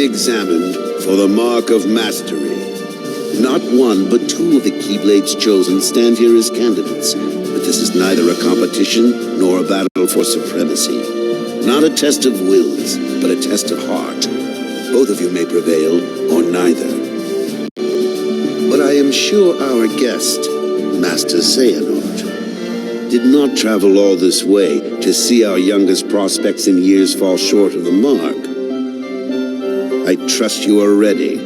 Examined for the mark of mastery. Not one, but two of the Keyblades chosen stand here as candidates, but this is neither a competition nor a battle for supremacy. Not a test of wills, but a test of heart. Both of you may prevail, or neither. But I am sure our guest, Master Xehanort, did not travel all this way to see our youngest prospects in years fall short of the mark. I trust you are ready.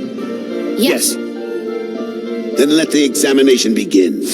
Yes. Then let the examination begin.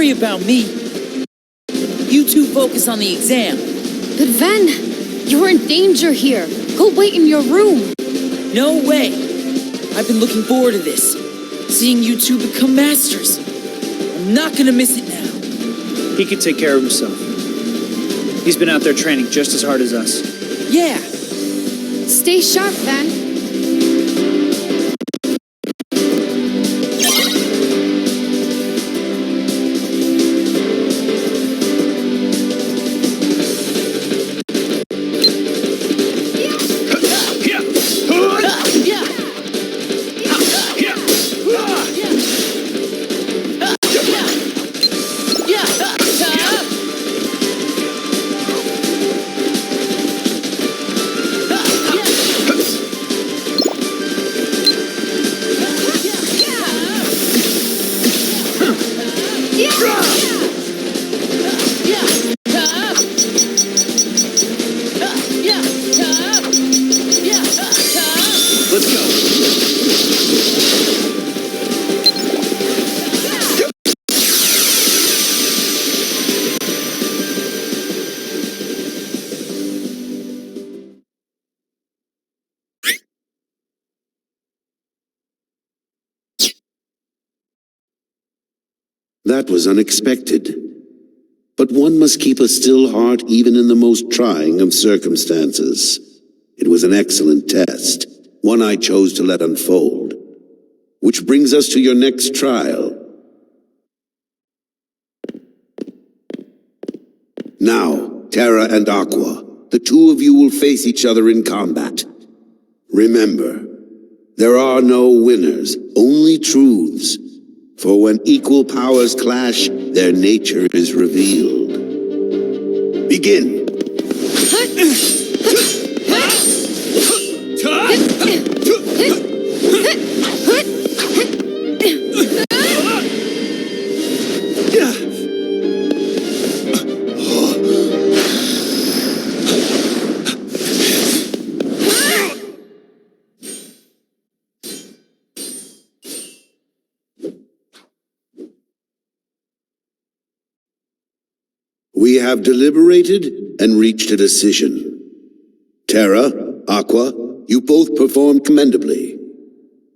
About me. You two focus on the exam. But Ven, you're in danger here. Go wait in your room. No way. I've been looking forward to this. Seeing you two become masters. I'm not gonna miss it now. He could take care of himself. He's been out there training just as hard as us. Yeah. Stay sharp, Ven. That was unexpected. But one must keep a still heart even in the most trying of circumstances. It was an excellent test, one I chose to let unfold. Which brings us to your next trial. Now, Terra and Aqua, the two of you will face each other in combat. Remember, there are no winners, only truths. For when equal powers clash, their nature is revealed. Begin! We have deliberated and reached a decision. Terra, Aqua, you both performed commendably.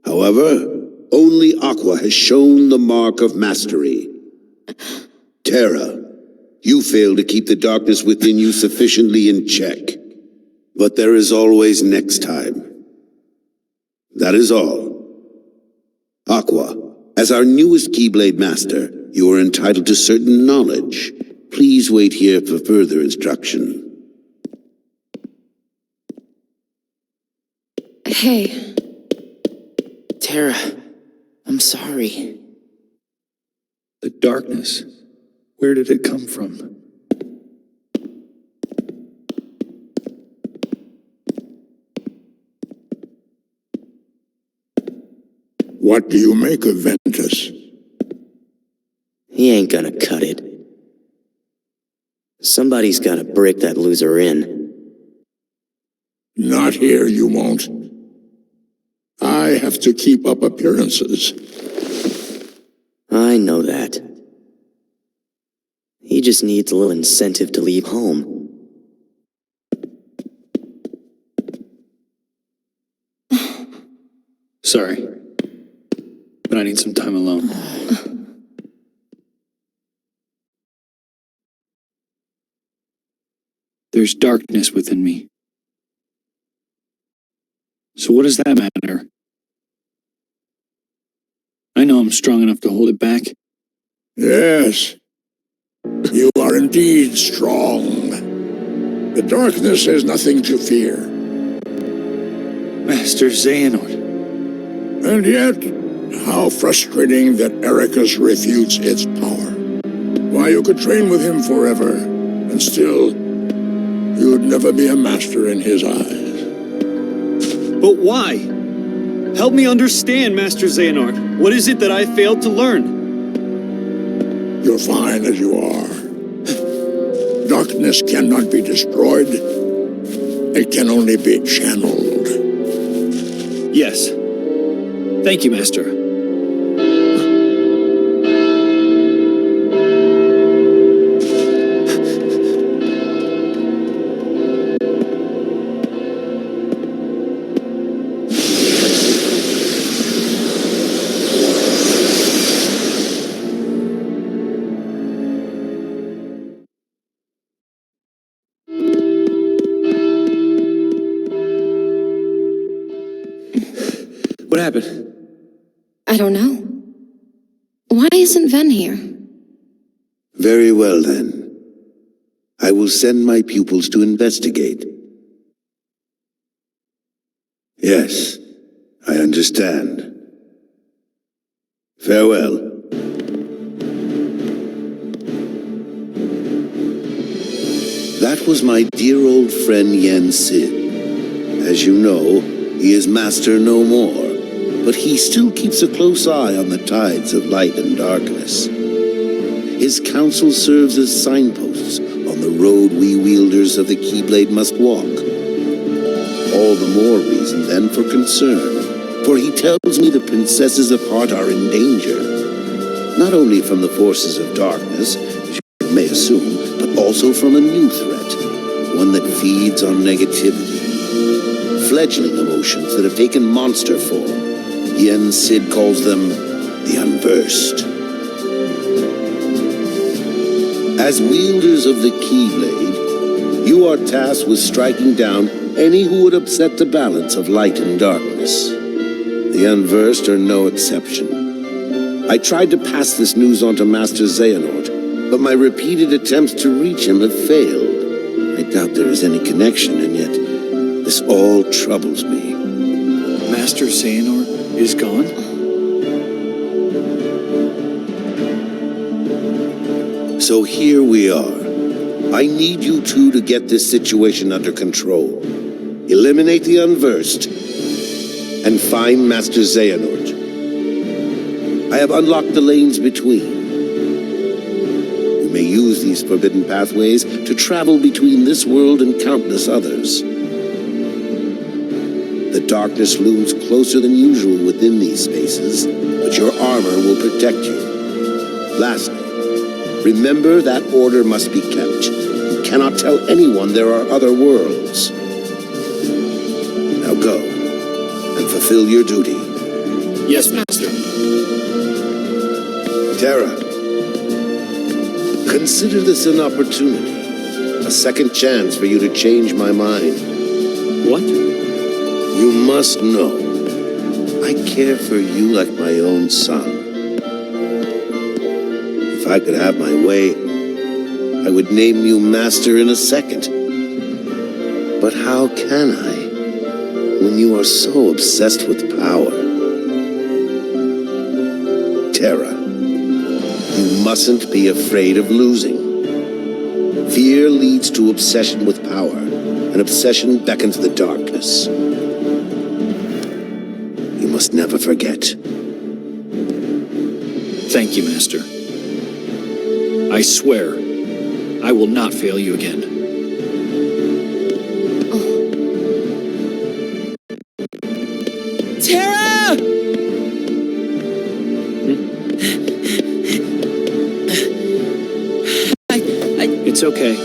However, only Aqua has shown the mark of mastery. Terra, you failed to keep the darkness within you sufficiently in check. But there is always next time. That is all. Aqua, as our newest Keyblade Master, you are entitled to certain knowledge. Please wait here for further instruction. Hey. Terra, I'm sorry. The darkness. Where did it come from? What do you make of Vanitas? He ain't gonna cut it. Somebody's gotta break that loser in. Not here, you won't. I have to keep up appearances. I know that. He just needs a little incentive to leave home. Sorry. But I need some time alone. There's darkness within me. So what does that matter? I know I'm strong enough to hold it back. Yes, you are indeed strong. The darkness has nothing to fear. Master Xehanort. And yet, how frustrating that Eraqus refutes its power. Why, you could train with him forever, and still, you would never be a master in his eyes. But why? Help me understand, Master Xehanort. What is it that I failed to learn? You're fine as you are. Darkness cannot be destroyed. It can only be channeled. Yes. Thank you, Master. What happened? I don't know. Why isn't Ven here? Very well, then. I will send my pupils to investigate. Yes, I understand. Farewell. That was my dear old friend Yen Sid. As you know, he is Master no more, but he still keeps a close eye on the tides of light and darkness. His counsel serves as signposts on the road we wielders of the Keyblade must walk. All the more reason, then, for concern, for he tells me the princesses of heart are in danger, not only from the forces of darkness, as you may assume, but also from a new threat, one that feeds on negativity. Fledgling emotions that have taken monster form. Yen Sid calls them the Unversed. As wielders of the Keyblade, you are tasked with striking down any who would upset the balance of light and darkness. The Unversed are no exception. I tried to pass this news on to Master Xehanort, but my repeated attempts to reach him have failed. I doubt there is any connection, and yet this all troubles me. Master Xehanort is gone? So here we are. I need you two to get this situation under control. Eliminate the Unversed, and find Master Xehanort. I have unlocked the lanes between. You may use these forbidden pathways to travel between this world and countless others. The darkness looms closer than usual within these spaces, but your armor will protect you. Lastly, Remember, that order must be kept. You cannot tell anyone there are other worlds. Now go, and fulfill your duty. Yes, Master. Terra, consider this an opportunity. A second chance for you to change my mind. What? You must know, I care for you like my own son. If I could have my way, I would name you Master in a second. But how can I, when you are so obsessed with power? Terra, you mustn't be afraid of losing. Fear leads to obsession with power, and obsession beckons the darkness. You must never forget. Thank you, Master. I swear, I will not fail you again. Terra! It's okay.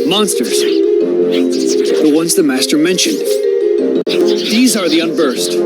Monsters. The ones the Master mentioned. These are the Unversed.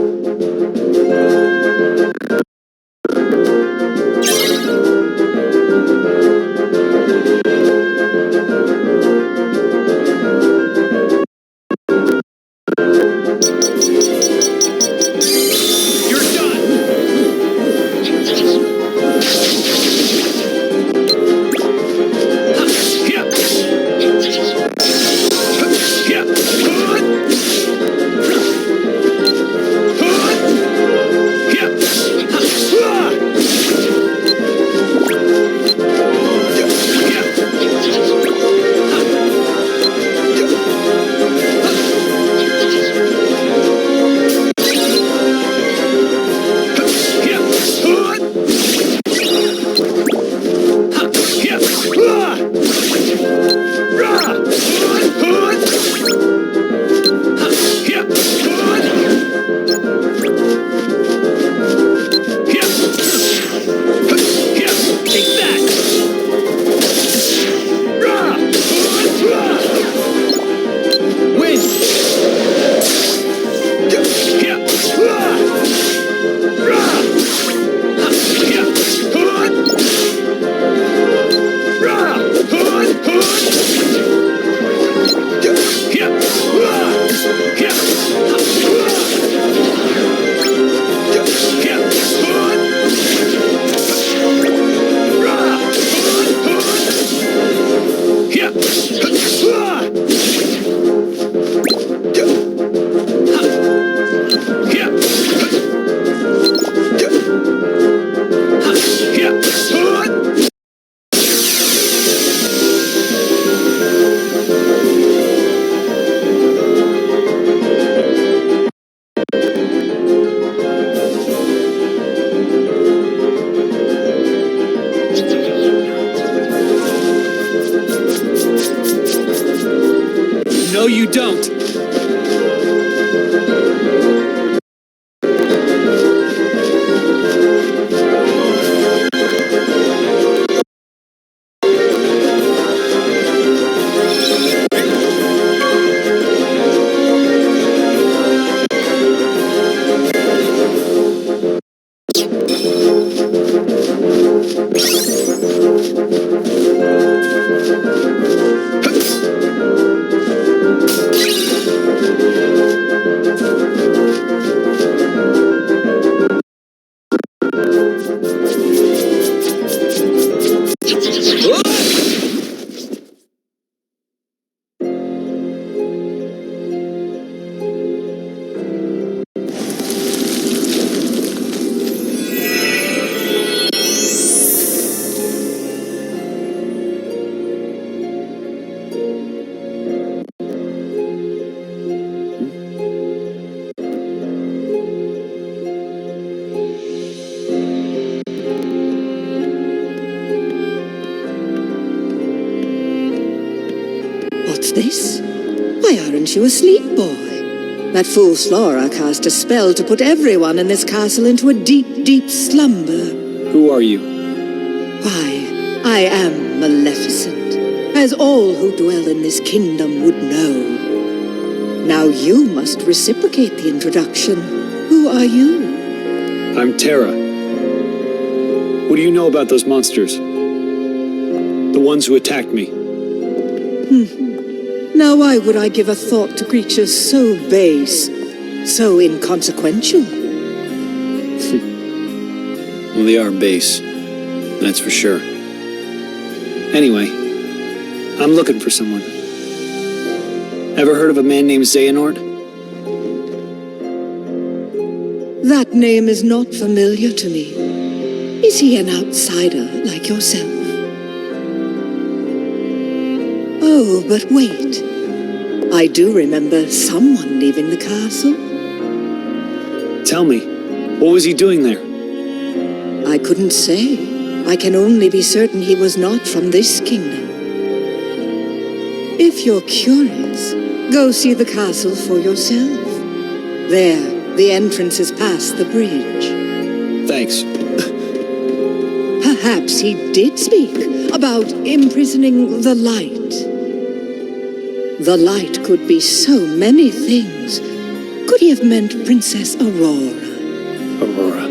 you don't. What's this? Why aren't you asleep, boy? That fool Slora cast a spell to put everyone in this castle into a deep, deep slumber. Who are you? Why, I am Maleficent, as all who dwell in this kingdom would know. Now you must reciprocate the introduction. Who are you? I'm Terra. What do you know about those monsters? The ones who attacked me. Now why would I give a thought to creatures so base, so inconsequential? Well, they are base. That's for sure. Anyway, I'm looking for someone. Ever heard of a man named Xehanort? That name is not familiar to me. Is he an outsider like yourself? Oh, but wait. I do remember someone leaving the castle. Tell me, what was he doing there? I couldn't say. I can only be certain he was not from this kingdom. If you're curious, go see the castle for yourself. There, the entrance is past the bridge. Thanks. Perhaps he did speak about imprisoning the light. The light could be so many things. Could he have meant Princess Aurora? Aurora.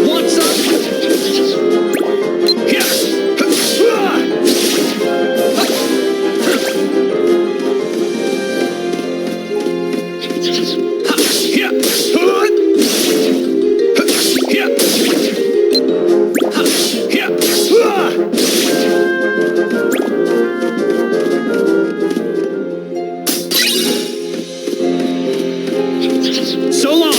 Want some? Here! So long!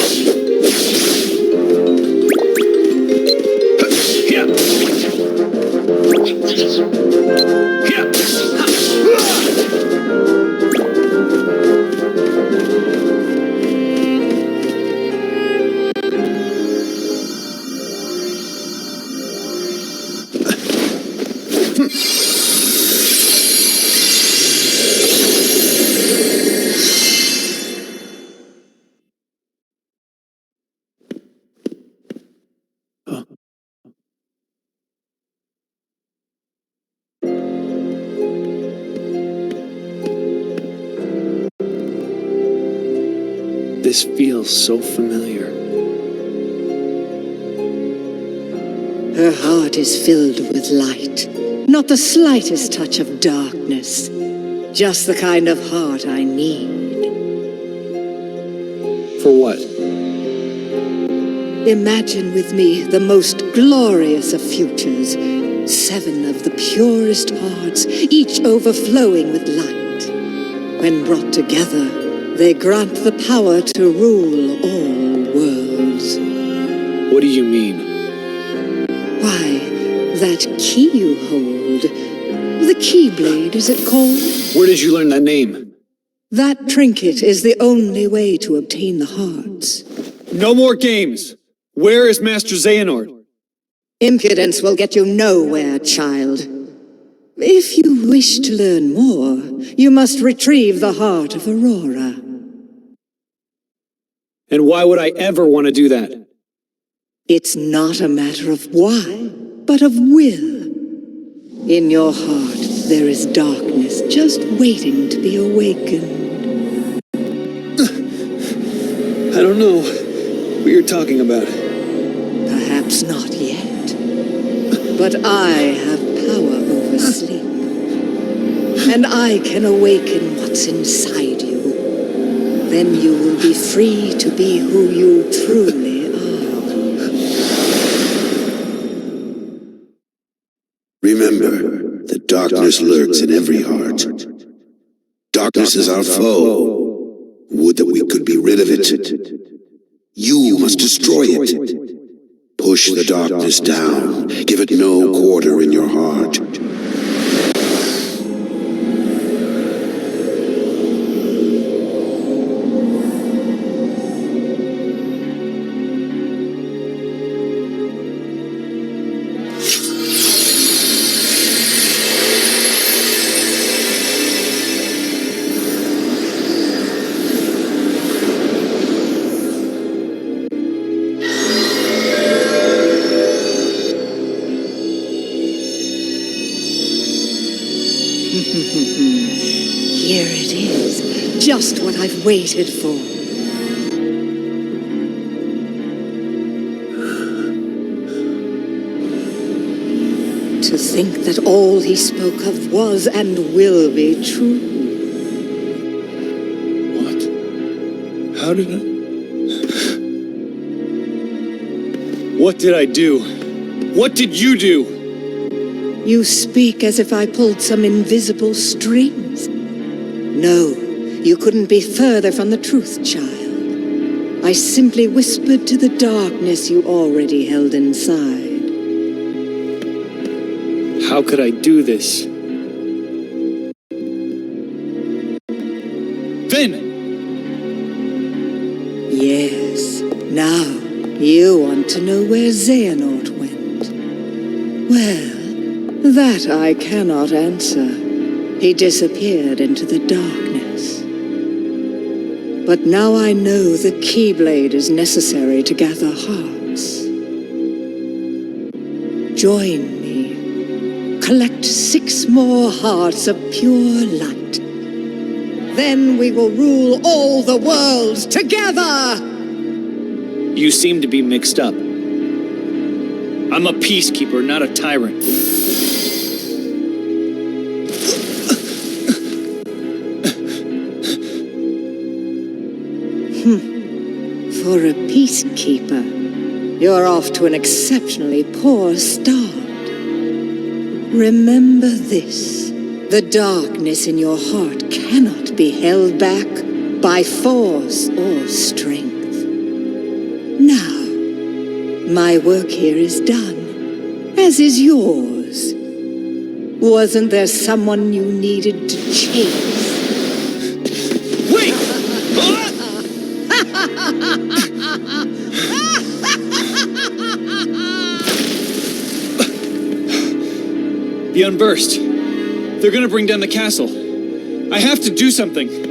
This feels so familiar. Her heart is filled with light, not the slightest touch of darkness. Just the kind of heart I need. For what? Imagine with me the most glorious of futures. 7 of the purest hearts, each overflowing with light. When brought together, they grant the power to rule all worlds. What do you mean? Why, that key you hold. The Keyblade, is it called? Where did you learn that name? That trinket is the only way to obtain the hearts. No more games! Where is Master Xehanort? Impudence will get you nowhere, child. If you wish to learn more, you must retrieve the heart of Aurora. And why would I ever want to do that? It's not a matter of why, but of will. In your heart, there is darkness just waiting to be awakened. I don't know what you're talking about. Perhaps not yet. But I have power over sleep. And I can awaken what's inside you. Then you will be free to be who you truly are. Remember, the darkness lurks in every heart. Darkness is our foe. Would that we could be rid of it. You must destroy it. Push the darkness down. Give it no quarter in your heart. Here it is, just what I've waited for. To think that all he spoke of was and will be true. What? How did I... What did I do? What did you do? You speak as if I pulled some invisible strings. No, you couldn't be further from the truth, child. I simply whispered to the darkness you already held inside. How could I do this? Finn! Yes, now you want to know where Xehanort went. Well, that I cannot answer. He disappeared into the darkness. But now I know the Keyblade is necessary to gather hearts. Join me. Collect 6 more hearts of pure light. Then we will rule all the worlds together! You seem to be mixed up. I'm a peacekeeper, not a tyrant. For a peacekeeper, you're off to an exceptionally poor start. Remember this. The darkness in your heart cannot be held back by force or strength. Now, my work here is done, as is yours. Wasn't there someone you needed to chase? Wait! The Unversed. They're gonna bring down the castle. I have to do something.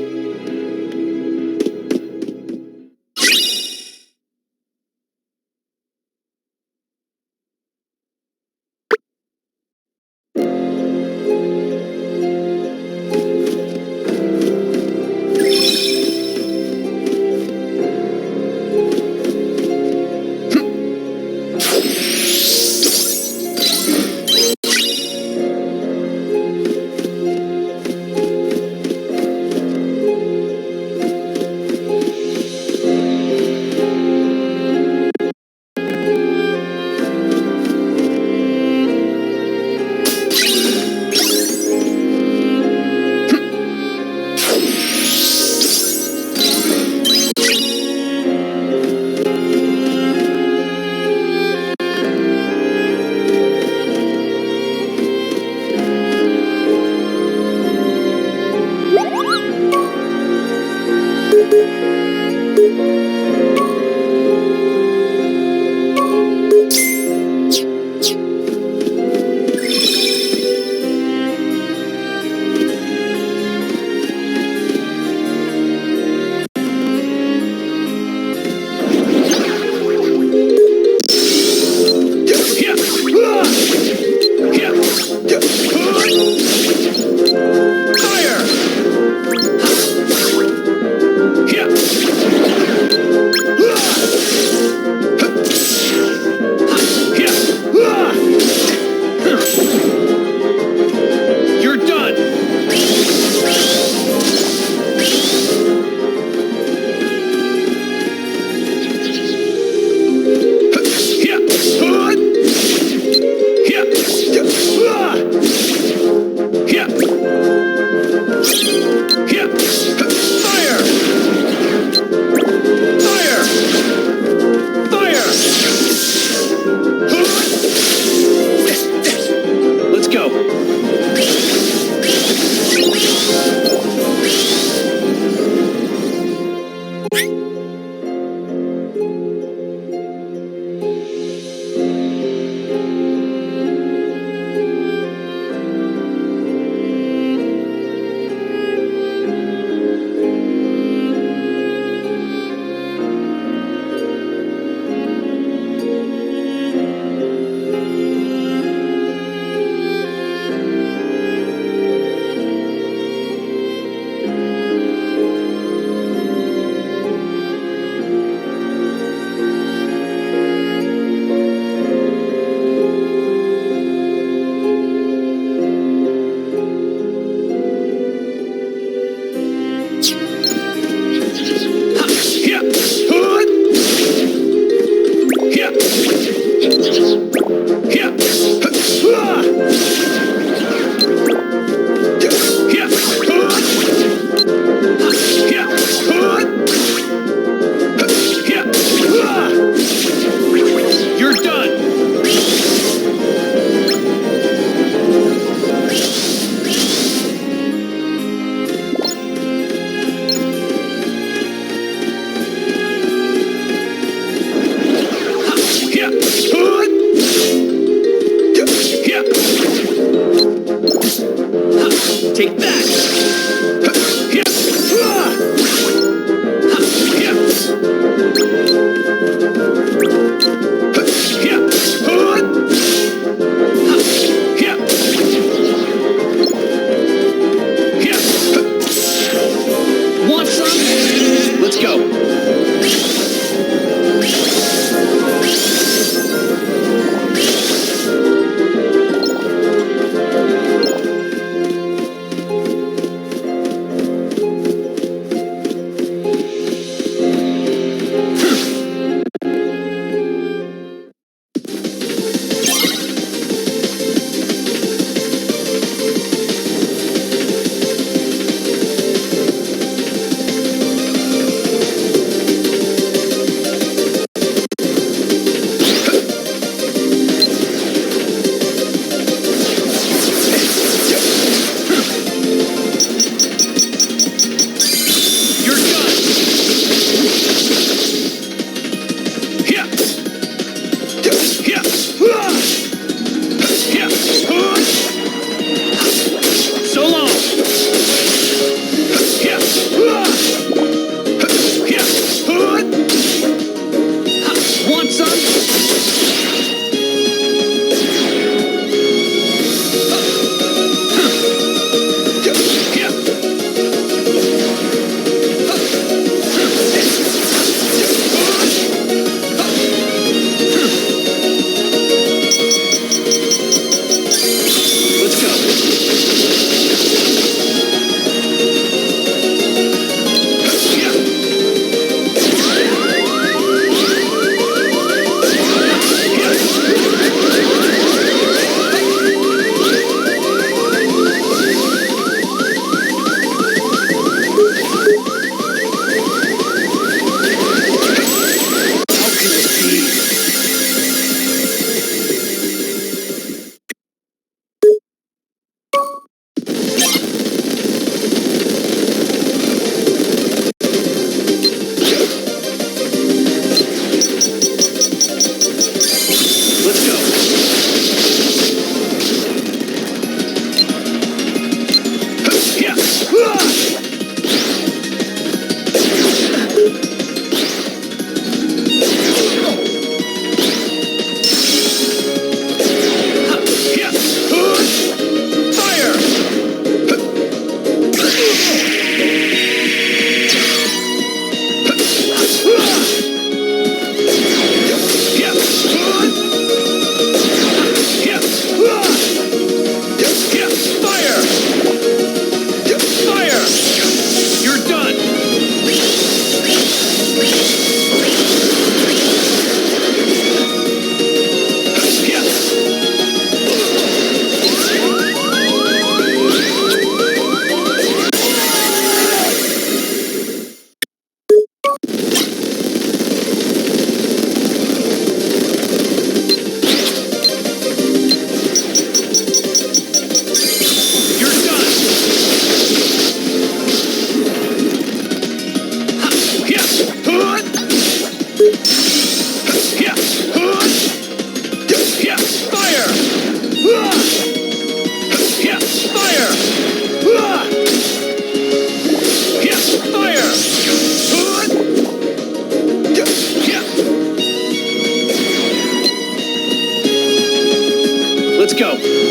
Let's go.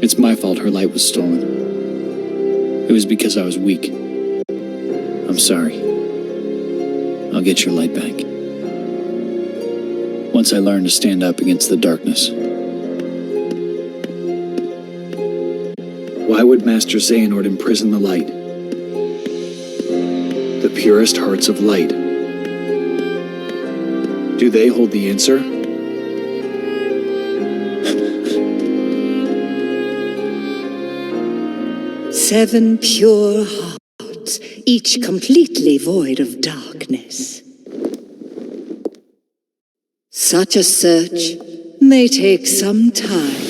It's my fault her light was stolen. It was because I was weak. I'm sorry. I'll get your light back. Once I learn to stand up against the darkness. Why would Master Xehanort imprison the light? The purest hearts of light. Do they hold the answer? Seven pure hearts, each completely void of darkness. Such a search may take some time.